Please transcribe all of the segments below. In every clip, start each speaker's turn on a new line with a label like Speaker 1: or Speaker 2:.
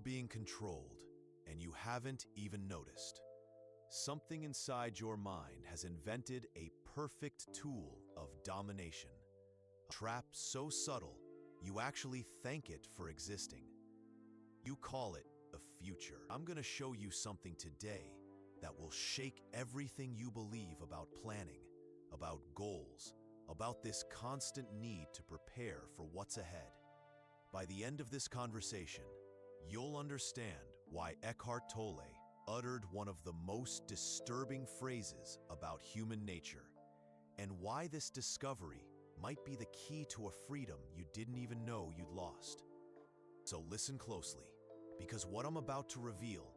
Speaker 1: You're being controlled, and you haven't even noticed. Something inside your mind has invented a perfect tool of domination. A trap so subtle, you actually thank it for existing. You call it the future. I'm going to show you something today that will shake everything you believe about planning, about goals, about this constant need to prepare for what's ahead. By the end of this conversation, you'll understand why Eckhart Tolle uttered one of the most disturbing phrases about human nature, and why this discovery might be the key to a freedom you didn't even know you'd lost. So listen closely, because what I'm about to reveal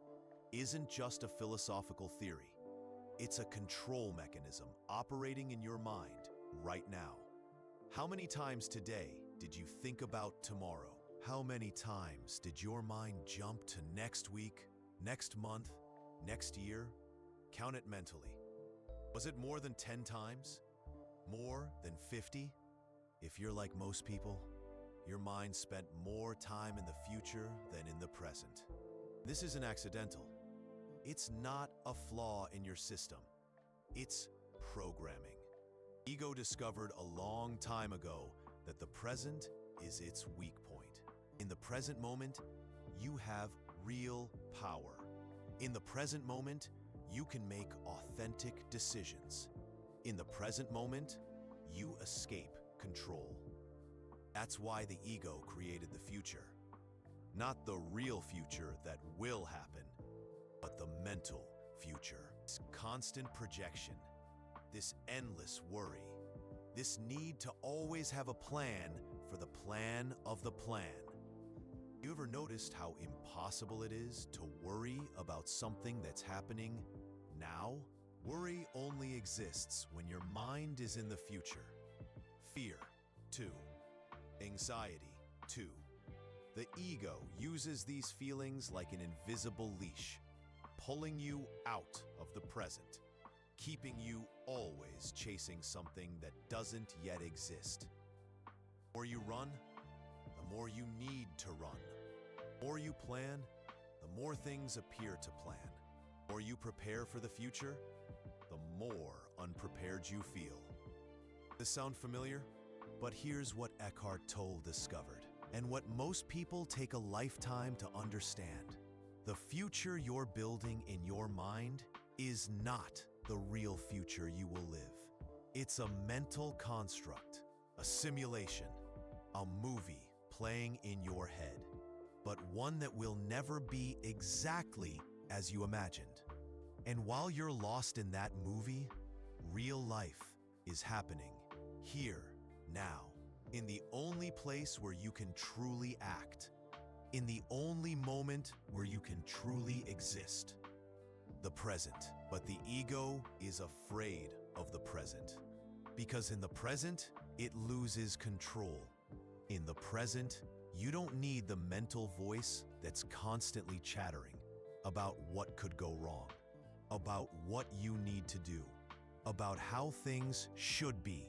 Speaker 1: isn't just a philosophical theory. It's a control mechanism operating in your mind right now. How many times today did you think about tomorrow? How many times did your mind jump to next week, next month, next year? Count it mentally. Was it more than 10 times? More than 50? If you're like most people, your mind spent more time in the future than in the present. This isn't accidental. It's not a flaw in your system. It's programming. Ego discovered a long time ago that the present is its weak point. In the present moment, you have real power. In the present moment, you can make authentic decisions. In the present moment, you escape control. That's why the ego created the future. Not the real future that will happen, but the mental future. This constant projection, this endless worry, this need to always have a plan for the plan of the plan. You ever noticed how impossible it is to worry about something that's happening now? Worry only exists when your mind is in the future. Fear, too. Anxiety, too. The ego uses these feelings like an invisible leash, pulling you out of the present, keeping you always chasing something that doesn't yet exist. The more you run, the more you need to run. The more you plan, the more things appear to plan. The more you prepare for the future, the more unprepared you feel. Does this sound familiar? But here's what Eckhart Tolle discovered, and what most people take a lifetime to understand. The future you're building in your mind is not the real future you will live. It's a mental construct, a simulation, a movie playing in your head, but one that will never be exactly as you imagined. And while you're lost in that movie, real life is happening here, now, in the only place where you can truly act, in the only moment where you can truly exist. The present. But the ego is afraid of the present, because in the present, it loses control. In the present, you don't need the mental voice that's constantly chattering about what could go wrong, about what you need to do, about how things should be.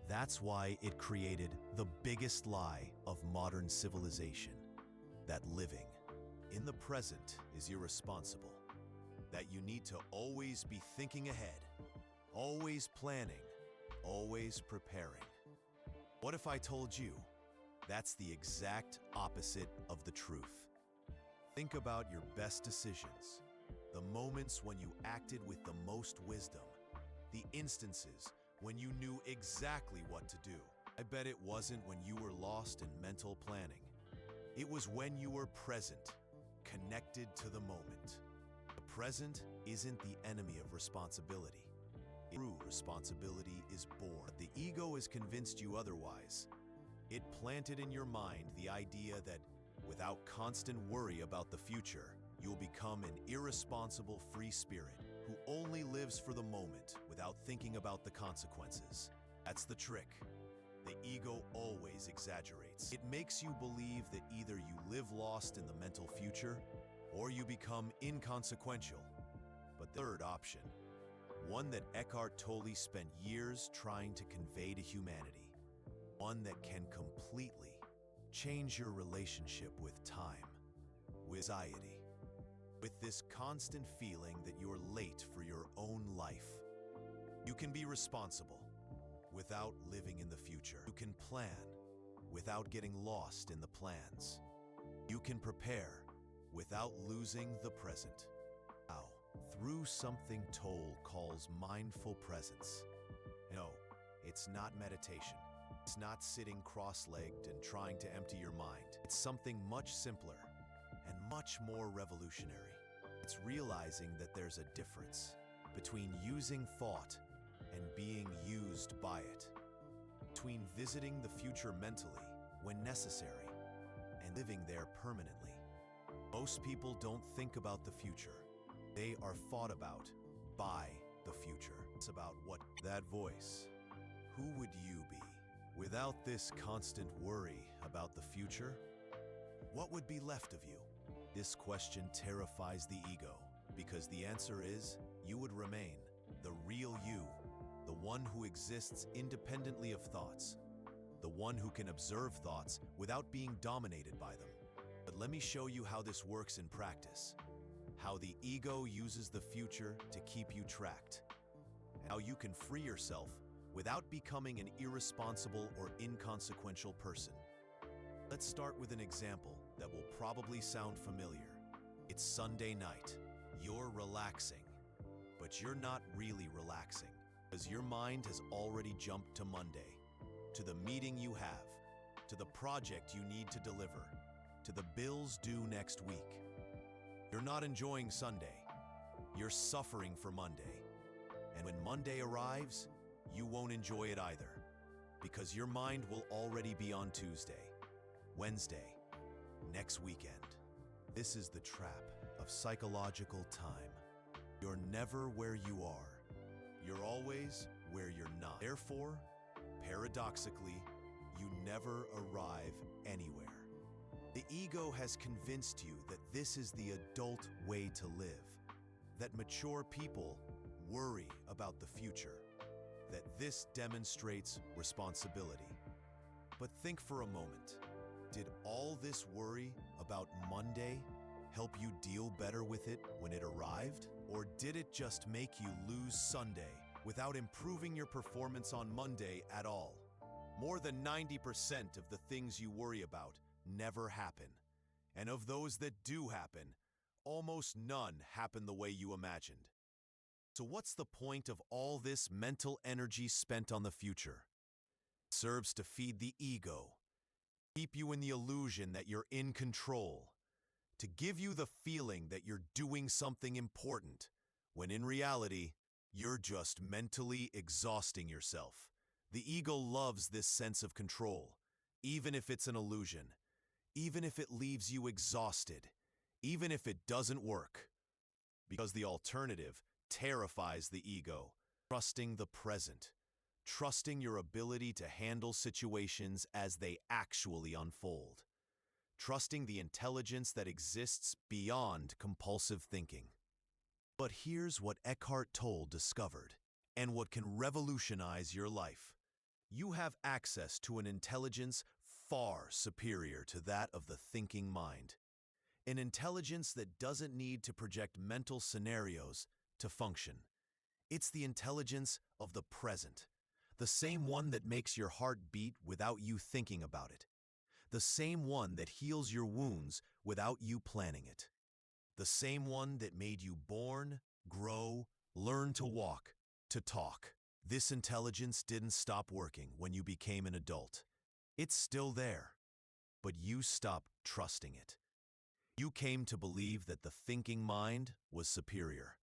Speaker 1: That's why it created the biggest lie of modern civilization, that living in the present is irresponsible, that you need to always be thinking ahead, always planning, always preparing. What if I told you that's the exact opposite of the truth? Think about your best decisions, the moments when you acted with the most wisdom, the instances when you knew exactly what to do. I bet it wasn't when you were lost in mental planning. It was when you were present, connected to the moment. The present isn't the enemy of responsibility. True responsibility is born. But the ego has convinced you otherwise. It planted in your mind the idea that without constant worry about the future, you'll become an irresponsible free spirit who only lives for the moment without thinking about the consequences. That's the trick. The ego always exaggerates. It makes you believe that either you live lost in the mental future or you become inconsequential. But the third option, one that Eckhart Tolle spent years trying to convey to humanity, one that can completely change your relationship with time, with anxiety, with this constant feeling that you're late for your own life. You can be responsible without living in the future. You can plan without getting lost in the plans. You can prepare without losing the present. Now, through something Tolle calls mindful presence. No, it's not meditation. It's not sitting cross-legged and trying to empty your mind. It's something much simpler and much more revolutionary. It's realizing that there's a difference between using thought and being used by it, between visiting the future mentally when necessary and living there permanently. Most people don't think about the future. They are thought about by the future. It's about what that voice. Who would you be without this constant worry about the future? What would be left of you? This question terrifies the ego because the answer is you would remain the real you, the one who exists independently of thoughts, the one who can observe thoughts without being dominated by them. But let me show you how this works in practice, how the ego uses the future to keep you trapped, and how you can free yourself without becoming an irresponsible or inconsequential person. Let's start with an example that will probably sound familiar. It's Sunday night. You're relaxing, but you're not really relaxing because your mind has already jumped to Monday, to the meeting you have, to the project you need to deliver, to the bills due next week. You're not enjoying Sunday. You're suffering for Monday. And when Monday arrives, you won't enjoy it either, because your mind will already be on Tuesday, Wednesday, next weekend. This is the trap of psychological time. You're never where you are. You're always where you're not. Therefore, paradoxically, you never arrive anywhere. The ego has convinced you that this is the adult way to live, that mature people worry about the future, that this demonstrates responsibility. But think for a moment. Did all this worry about Monday help you deal better with it when it arrived? Or did it just make you lose Sunday without improving your performance on Monday at all? More than 90% of the things you worry about never happen. And of those that do happen, almost none happen the way you imagined. So what's the point of all this mental energy spent on the future? It serves to feed the ego, keep you in the illusion that you're in control, to give you the feeling that you're doing something important, when in reality, you're just mentally exhausting yourself. The ego loves this sense of control, even if it's an illusion, even if it leaves you exhausted, even if it doesn't work. Because the alternative terrifies the ego. Trusting the present, trusting your ability to handle situations as they actually unfold, trusting the intelligence that exists beyond compulsive thinking. But here's what Eckhart Tolle discovered, and what can revolutionize your life. You have access to an intelligence far superior to that of the thinking mind. An intelligence that doesn't need to project mental scenarios to function. It's the intelligence of the present, the same one that makes your heart beat without you thinking about it, the same one that heals your wounds without you planning it, the same one that made you born, grow, learn to walk, to talk. This intelligence didn't stop working when you became an adult. It's still there, but you stopped trusting it. You came to believe that the thinking mind was superior.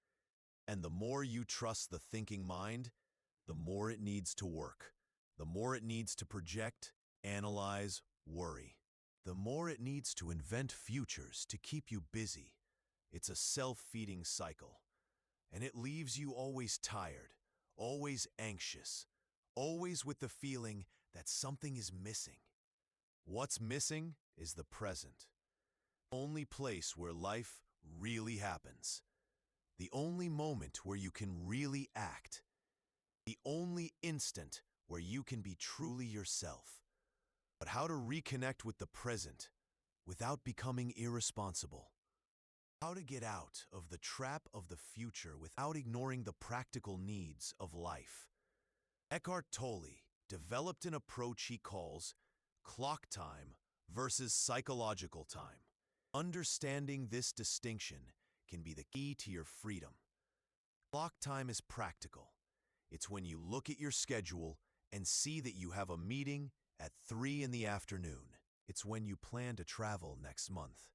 Speaker 1: And the more you trust the thinking mind, the more it needs to work, the more it needs to project, analyze, worry, the more it needs to invent futures to keep you busy. It's a self-feeding cycle, and it leaves you always tired, always anxious, always with the feeling that something is missing. What's missing is the present, the only place where life really happens. The only moment where you can really act. The only instant where you can be truly yourself. But how to reconnect with the present without becoming irresponsible? How to get out of the trap of the future without ignoring the practical needs of life. Eckhart Tolle developed an approach he calls clock time versus psychological time. Understanding this distinction can be the key to your freedom. Clock time is practical. It's when you look at your schedule and see that you have a meeting at 3 in the afternoon. It's when you plan to travel next month.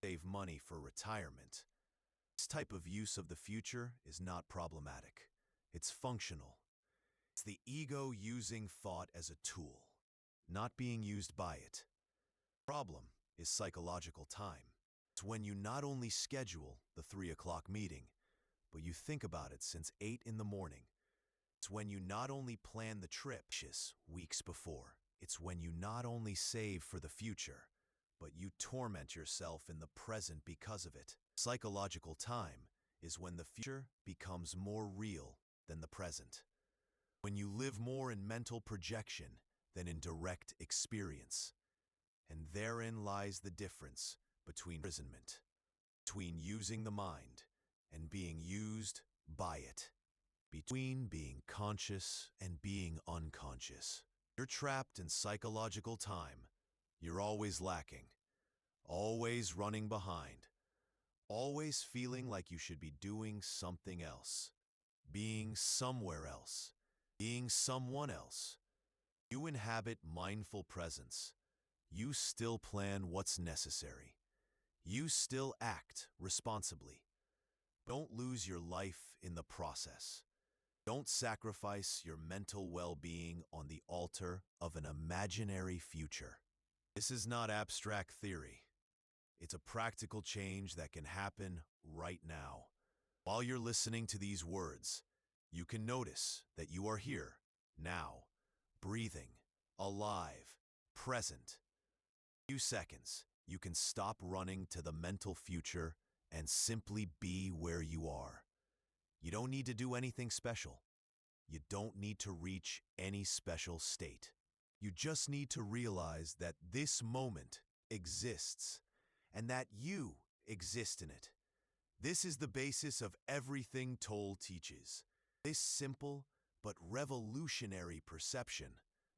Speaker 1: Save money for retirement. This type of use of the future is not problematic. It's functional. It's the ego using thought as a tool, not being used by it. Problem is psychological time. It's when you not only schedule the 3 o'clock meeting, but you think about it since 8 in the morning. It's when you not only plan the trip weeks before. It's when you not only save for the future, but you torment yourself in the present because of it. Psychological time is when the future becomes more real than the present. When you live more in mental projection than in direct experience. And therein lies the difference between imprisonment, between using the mind and being used by it, between being conscious and being unconscious. You're trapped in psychological time. You're always lacking, always running behind, always feeling like you should be doing something else, being somewhere else, being someone else. You inhabit mindful presence. You still plan what's necessary. You still act responsibly. Don't lose your life in the process. Don't sacrifice your mental well-being on the altar of an imaginary future. This is not abstract theory. It's a practical change that can happen right now. While you're listening to these words, you can notice that you are here, now, breathing, alive, present. In a few seconds, you can stop running to the mental future and simply be where you are. You don't need to do anything special. You don't need to reach any special state. You just need to realize that this moment exists and that you exist in it. This is the basis of everything Tolle teaches. This simple but revolutionary perception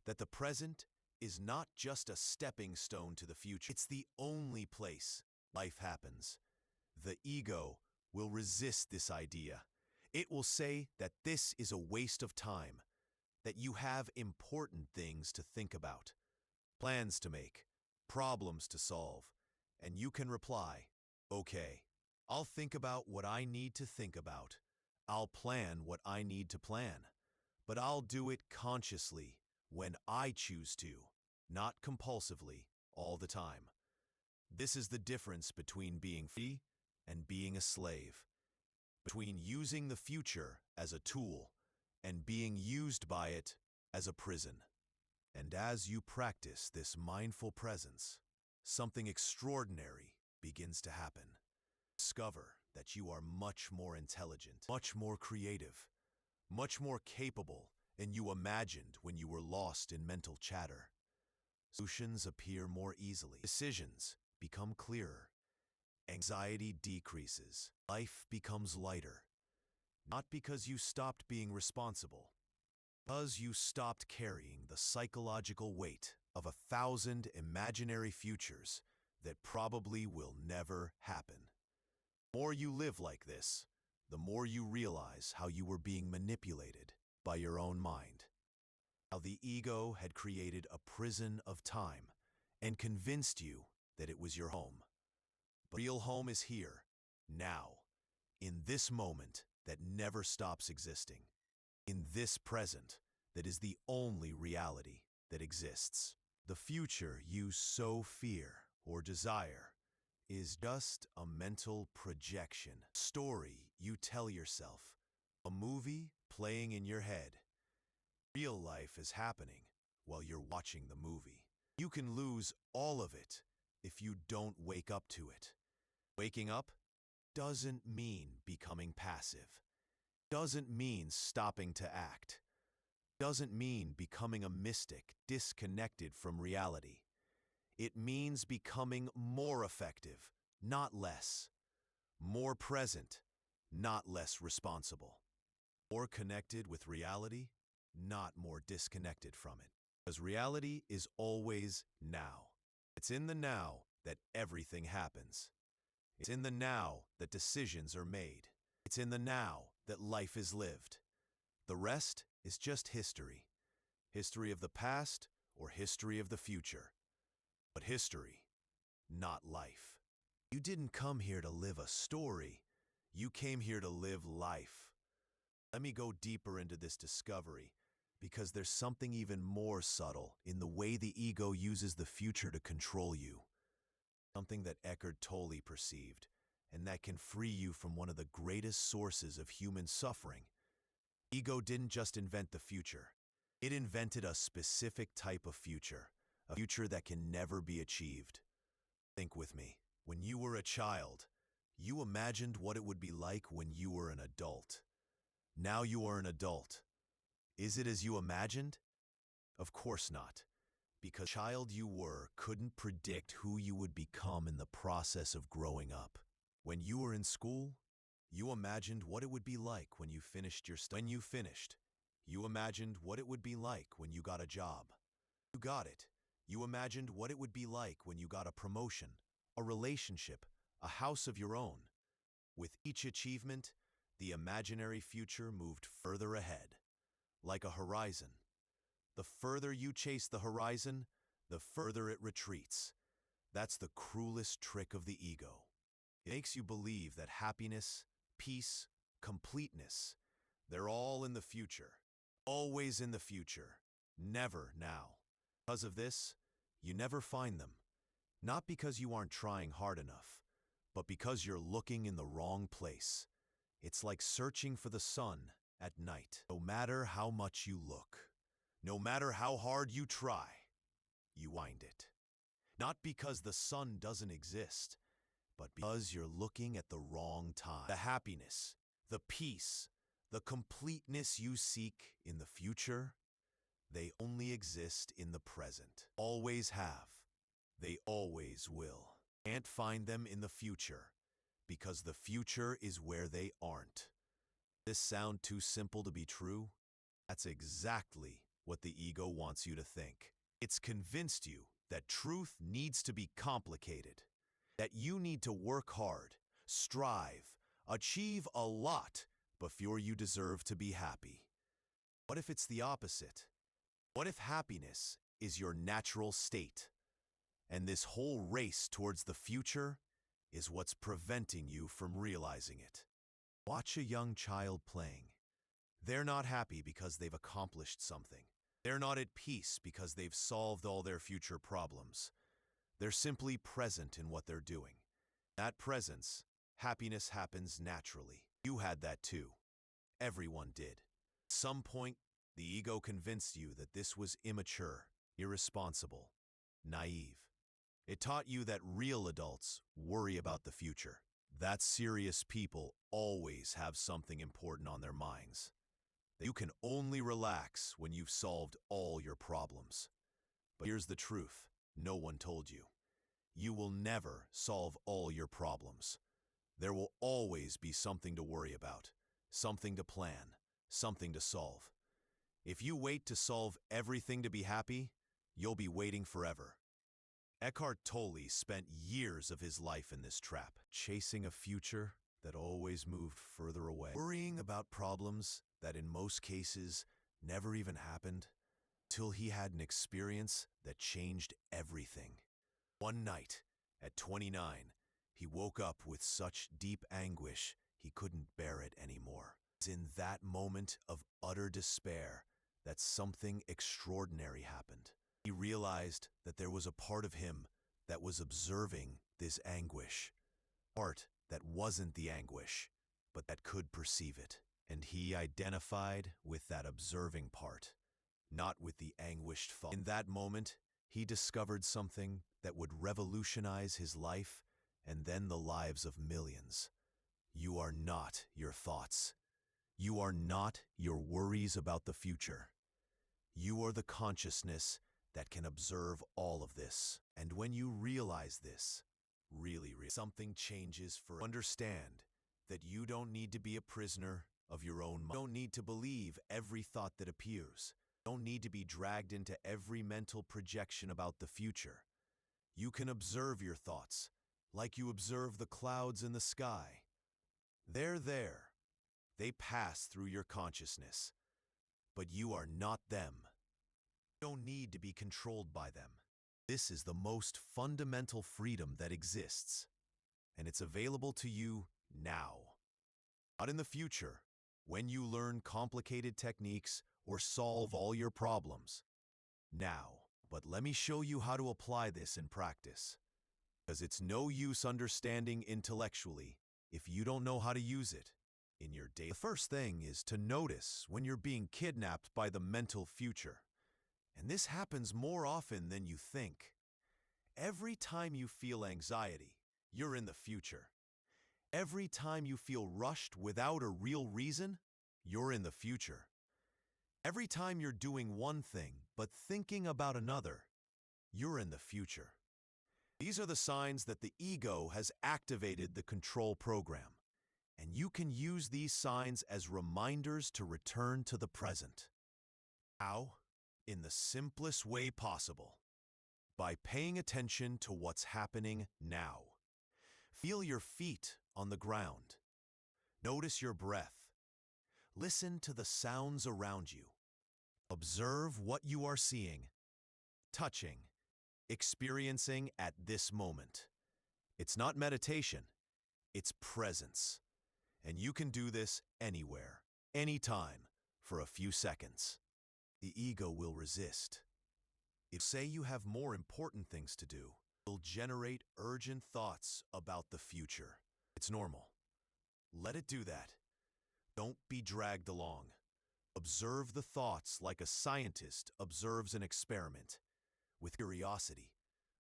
Speaker 1: that the present is not just a stepping stone to the future. It's the only place life happens. The ego will resist this idea. It will say that this is a waste of time, that you have important things to think about, plans to make, problems to solve, and you can reply, okay, I'll think about what I need to think about. I'll plan what I need to plan, but I'll do it consciously when I choose to, not compulsively all the time. This is the difference between being free and being a slave, between using the future as a tool and being used by it as a prison. And as you practice this mindful presence, something extraordinary begins to happen. Discover that you are much more intelligent, much more creative, much more capable than you imagined when you were lost in mental chatter. Solutions appear more easily. Decisions become clearer. Anxiety decreases. Life becomes lighter. Not because you stopped being responsible, because you stopped carrying the psychological weight of 1,000 imaginary futures that probably will never happen. The more you live like this, the more you realize how you were being manipulated by your own mind. How the ego had created a prison of time and convinced you that it was your home. But real home is here, now, in this moment that never stops existing, in this present that is the only reality that exists. The future you so fear or desire is just a mental projection, story you tell yourself, a movie playing in your head. Real life is happening while you're watching the movie. You can lose all of it if you don't wake up to it. Waking up doesn't mean becoming passive. Doesn't mean stopping to act. Doesn't mean becoming a mystic disconnected from reality. It means becoming more effective, not less. more present, not less responsible, more connected with reality, not more disconnected from it. Because reality is always now. It's in the now that everything happens. It's in the now that decisions are made. It's in the now that life is lived. The rest is just history. History of the past or history of the future. But history, not life. You didn't come here to live a story. You came here to live life. Let me go deeper into this discovery, because there's something even more subtle in the way the ego uses the future to control you. Something that Eckhart Tolle perceived, and that can free you from one of the greatest sources of human suffering. Ego didn't just invent the future. It invented a specific type of future, a future that can never be achieved. Think with me. When you were a child, you imagined what it would be like when you were an adult. Now you are an adult. Is it as you imagined? Of course not. Because the child you were couldn't predict who you would become in the process of growing up. When you were in school, you imagined what it would be like when you finished your studies. When you finished, you imagined what it would be like when you got a job. You got it. You imagined what it would be like when you got a promotion, a relationship, a house of your own. With each achievement, the imaginary future moved further ahead, like a horizon. The further you chase the horizon, the further it retreats. That's the cruelest trick of the ego. It makes you believe that happiness, peace, completeness, they're all in the future. Always in the future. Never now. Because of this, you never find them. Not because you aren't trying hard enough, but because you're looking in the wrong place. It's like searching for the sun at night. No matter how much you look, no matter how hard you try, you find it. Not because the sun doesn't exist, but because you're looking at the wrong time. The happiness, the peace, the completeness you seek in the future, they only exist in the present. Always have. They always will. Can't find them in the future, because the future is where they aren't. This sound too simple to be true? That's exactly what the ego wants you to think. It's convinced you that truth needs to be complicated, that you need to work hard, strive, achieve a lot before you deserve to be happy. What if it's the opposite? What if happiness is your natural state, and this whole race towards the future is what's preventing you from realizing it? Watch a young child playing. They're not happy because they've accomplished something. They're not at peace because they've solved all their future problems. They're simply present in what they're doing. That presence, happiness happens naturally. You had that too. Everyone did. At some point, the ego convinced you that this was immature, irresponsible, naive. It taught you that real adults worry about the future. That serious people always have something important on their minds. That you can only relax when you've solved all your problems. But here's the truth. No one told you. You will never solve all your problems. There will always be something to worry about, something to plan, something to solve. If you wait to solve everything to be happy, you'll be waiting forever. Eckhart Tolle spent years of his life in this trap, chasing a future that always moved further away, worrying about problems that in most cases never even happened, till he had an experience that changed everything. One night, at 29, he woke up with such deep anguish he couldn't bear it anymore. It's in that moment of utter despair that something extraordinary happened. He realized that there was a part of him that was observing this anguish. A part that wasn't the anguish, but that could perceive it. And he identified with that observing part, not with the anguished thought. In that moment, he discovered something that would revolutionize his life and then the lives of millions. You are not your thoughts. You are not your worries about the future. You are the consciousness that can observe all of this. And when you realize this, Something changes for understand that you don't need to be a prisoner of your own mind. You don't need to believe every thought that appears. You don't need to be dragged into every mental projection about the future. You can observe your thoughts like you observe the clouds in the sky. They're there. They pass through your consciousness, but you are not them. You don't need to be controlled by them. This is the most fundamental freedom that exists, and it's available to you now. Not in the future, when you learn complicated techniques or solve all your problems. Now, but let me show you how to apply this in practice. Because it's no use understanding intellectually if you don't know how to use it in your day. The first thing is to notice when you're being kidnapped by the mental future. And this happens more often than you think. Every time you feel anxiety, you're in the future. Every time you feel rushed without a real reason, you're in the future. Every time you're doing one thing but thinking about another, you're in the future. These are the signs that the ego has activated the control program, and you can use these signs as reminders to return to the present. How? In the simplest way possible. By paying attention to what's happening now. Feel your feet on the ground. Notice your breath. Listen to the sounds around you. Observe what you are seeing, touching, experiencing at this moment. It's not meditation, it's presence. And you can do this anywhere, anytime, for a few seconds. The ego will resist. If say you have more important things to do, it will generate urgent thoughts about the future. It's normal. Let it do that. Don't be dragged along. Observe the thoughts like a scientist observes an experiment, with curiosity,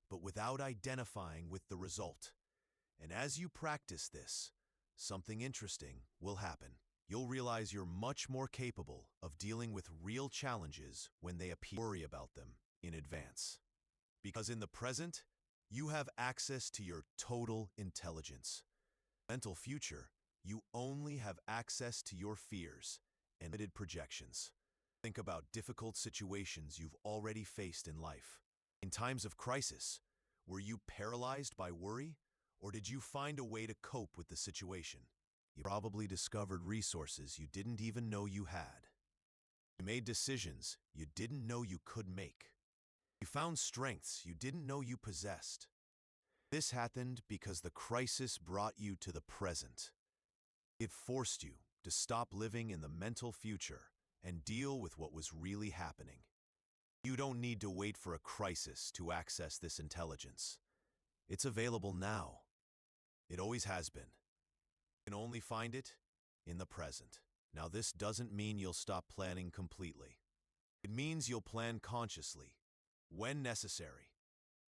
Speaker 1: but without identifying with the result. And as you practice this, something interesting will happen. You'll realize you're much more capable of dealing with real challenges when they appear. Worry about them in advance. Because in the present, you have access to your total intelligence. Mental future, you only have access to your fears and limited projections. Think about difficult situations you've already faced in life. In times of crisis, were you paralyzed by worry, or did you find a way to cope with the situation? You probably discovered resources you didn't even know you had. You made decisions you didn't know you could make. You found strengths you didn't know you possessed. This happened because the crisis brought you to the present. It forced you to stop living in the mental future and deal with what was really happening. You don't need to wait for a crisis to access this intelligence. It's available now. It always has been. You can only find it in the present. Now, this doesn't mean you'll stop planning completely. It means you'll plan consciously, when necessary,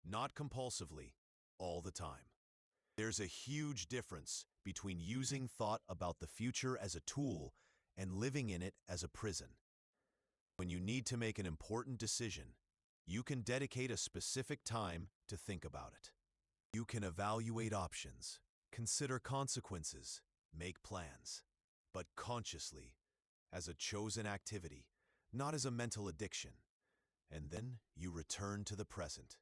Speaker 1: not compulsively, all the time. There's a huge difference between using thought about the future as a tool and living in it as a prison. When you need to make an important decision, you can dedicate a specific time to think about it. You can evaluate options, consider consequences, make plans, but consciously, as a chosen activity, not as a mental addiction. And then you return to the present,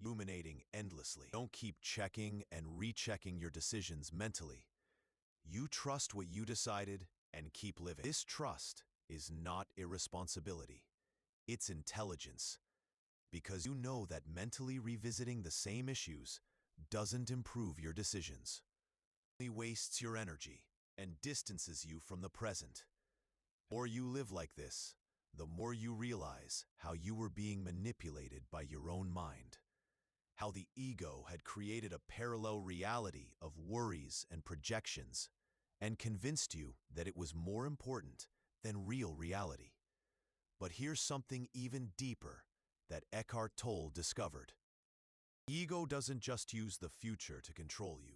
Speaker 1: ruminating endlessly. Don't keep checking and rechecking your decisions mentally. You trust what you decided and keep living. This trust is not irresponsibility. It's intelligence. Because you know that mentally revisiting the same issues doesn't improve your decisions. It only wastes your energy and distances you from the present. The more you live like this, the more you realize how you were being manipulated by your own mind. How the ego had created a parallel reality of worries and projections and convinced you that it was more important than real reality. But here's something even deeper that Eckhart Tolle discovered. Ego doesn't just use the future to control you.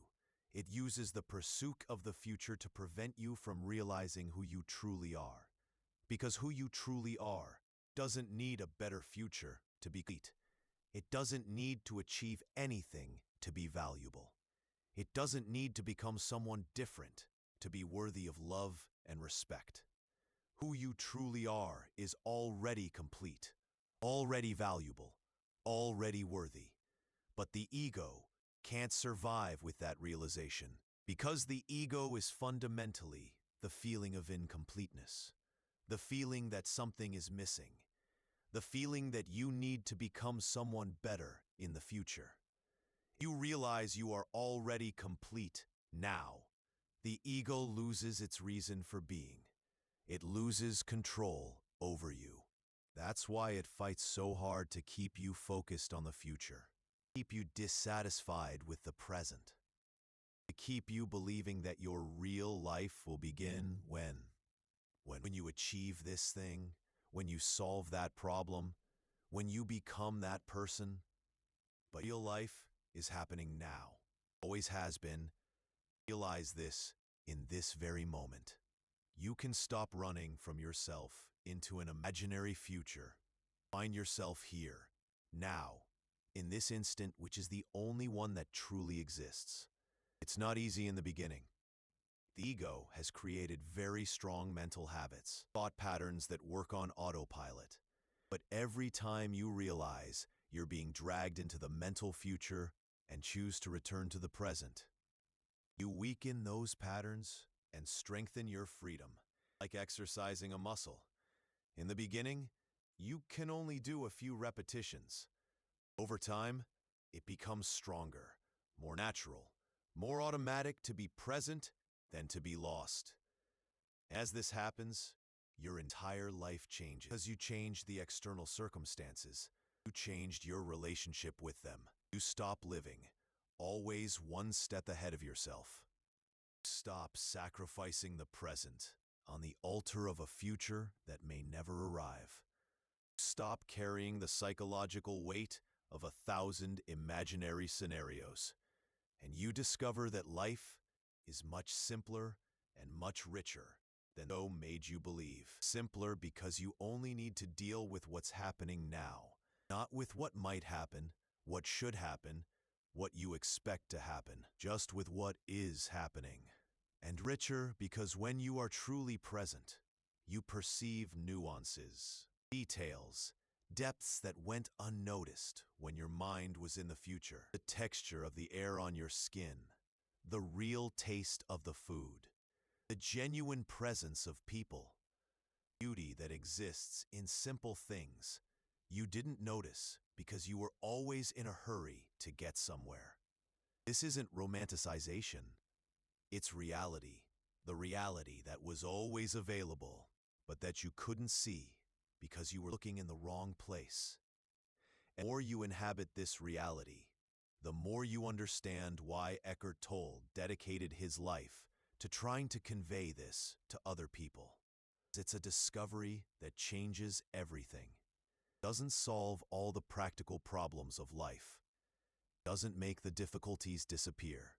Speaker 1: It uses the pursuit of the future to prevent you from realizing who you truly are. Because who you truly are doesn't need a better future to be complete. It doesn't need to achieve anything to be valuable. It doesn't need to become someone different to be worthy of love and respect. Who you truly are is already complete, already valuable, already worthy. But the ego can't survive with that realization, because the ego is fundamentally the feeling of incompleteness, the feeling that something is missing, the feeling that you need to become someone better in the future. You realize you are already complete now. The ego loses its reason for being. It loses control over you. That's why it fights so hard to keep you focused on the future, keep you dissatisfied with the present, to keep you believing that your real life will begin when you achieve this thing, when you solve that problem, when you become that person. But real life is happening now, always has been. Realize this in this very moment. You can stop running from yourself into an imaginary future. Find yourself here, now, in this instant, which is the only one that truly exists. It's not easy in the beginning. The ego has created very strong mental habits, thought patterns that work on autopilot. But every time you realize you're being dragged into the mental future and choose to return to the present, you weaken those patterns and strengthen your freedom, like exercising a muscle. In the beginning, you can only do a few repetitions. Over time, it becomes stronger, more natural, more automatic to be present than to be lost. As this happens, your entire life changes. Because you changed the external circumstances, you changed your relationship with them. You stop living, always one step ahead of yourself. Stop sacrificing the present on the altar of a future that may never arrive. Stop carrying the psychological weight of 1,000 imaginary scenarios, and you discover that life is much simpler and much richer than those made you believe. Simpler because you only need to deal with what's happening now, not with what might happen, what should happen, what you expect to happen, just with what is happening. And richer because when you are truly present, you perceive nuances, details, depths that went unnoticed when your mind was in the future. The texture of the air on your skin, the real taste of the food, the genuine presence of people, beauty that exists in simple things you didn't notice because you were always in a hurry to get somewhere. This isn't romanticization. It's reality, the reality that was always available, but that you couldn't see because you were looking in the wrong place. And the more you inhabit this reality, the more you understand why Eckhart Tolle dedicated his life to trying to convey this to other people. It's a discovery that changes everything. It doesn't solve all the practical problems of life. It doesn't make the difficulties disappear.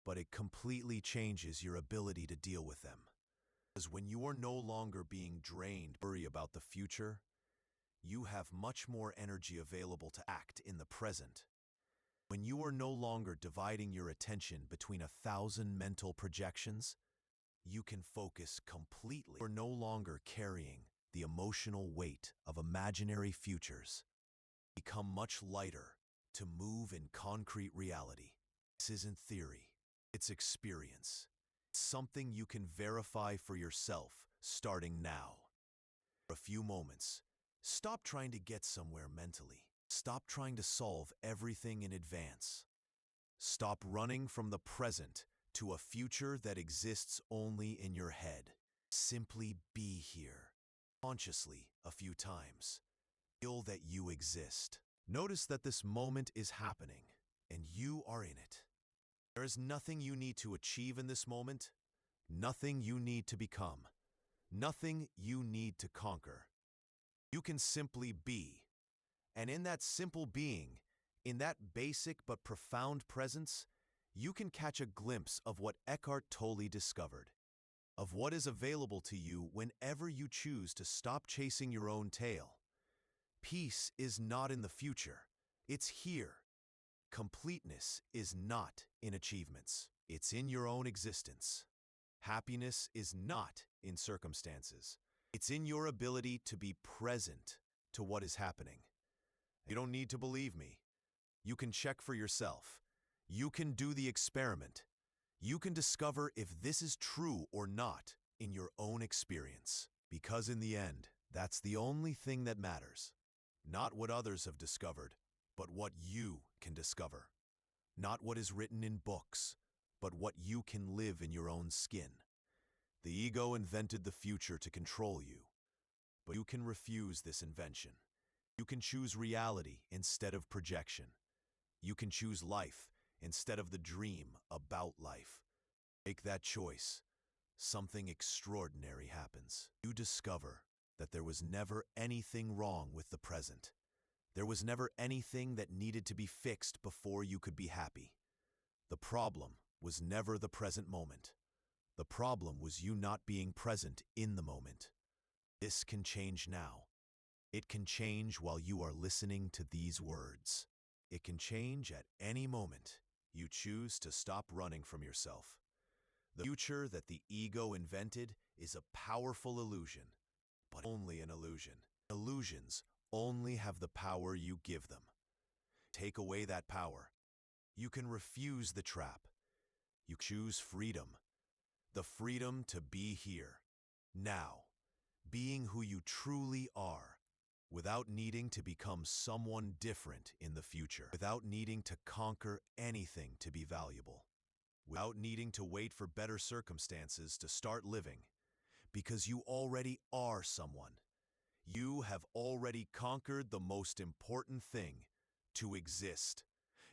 Speaker 1: But it completely changes your ability to deal with them. Because when you are no longer being drained by worry about the future, you have much more energy available to act in the present. When you are no longer dividing your attention between 1,000 mental projections, you can focus completely. You are no longer carrying the emotional weight of imaginary futures. Become much lighter to move in concrete reality. This isn't theory. It's experience. It's something you can verify for yourself starting now. For a few moments, stop trying to get somewhere mentally. Stop trying to solve everything in advance. Stop running from the present to a future that exists only in your head. Simply be here, consciously, a few times. Feel that you exist. Notice that this moment is happening, and you are in it. There is nothing you need to achieve in this moment, nothing you need to become, nothing you need to conquer. You can simply be. And in that simple being, in that basic but profound presence, you can catch a glimpse of what Eckhart Tolle discovered, of what is available to you whenever you choose to stop chasing your own tail. Peace is not in the future, it's here. Completeness is not in achievements. It's in your own existence. Happiness is not in circumstances. It's in your ability to be present to what is happening. You don't need to believe me. You can check for yourself. You can do the experiment. You can discover if this is true or not in your own experience. Because in the end, that's the only thing that matters. Not what others have discovered, but what you can discover. Not what is written in books, but what you can live in your own skin. The ego invented the future to control you, but you can refuse this invention. You can choose reality instead of projection. You can choose life instead of the dream about life. Make that choice. Something extraordinary happens. You discover that there was never anything wrong with the present. There was never anything that needed to be fixed before you could be happy. The problem was never the present moment. The problem was you not being present in the moment. This can change now. It can change while you are listening to these words. It can change at any moment you choose to stop running from yourself. The future that the ego invented is a powerful illusion, but only an illusion. Illusions only have the power you give them. Take away that power. You can refuse the trap. You choose freedom. The freedom to be here, now, being who you truly are, without needing to become someone different in the future, without needing to conquer anything to be valuable, without needing to wait for better circumstances to start living, because you already are someone. You have already conquered the most important thing, to exist.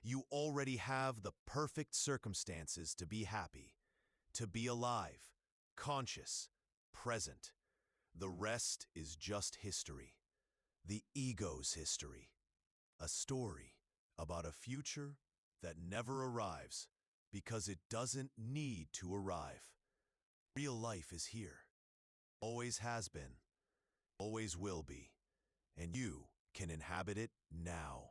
Speaker 1: You already have the perfect circumstances to be happy, to be alive, conscious, present. The rest is just history. The ego's history. A story about a future that never arrives because it doesn't need to arrive. Real life is here. Always has been. Always will be. And you can inhabit it now.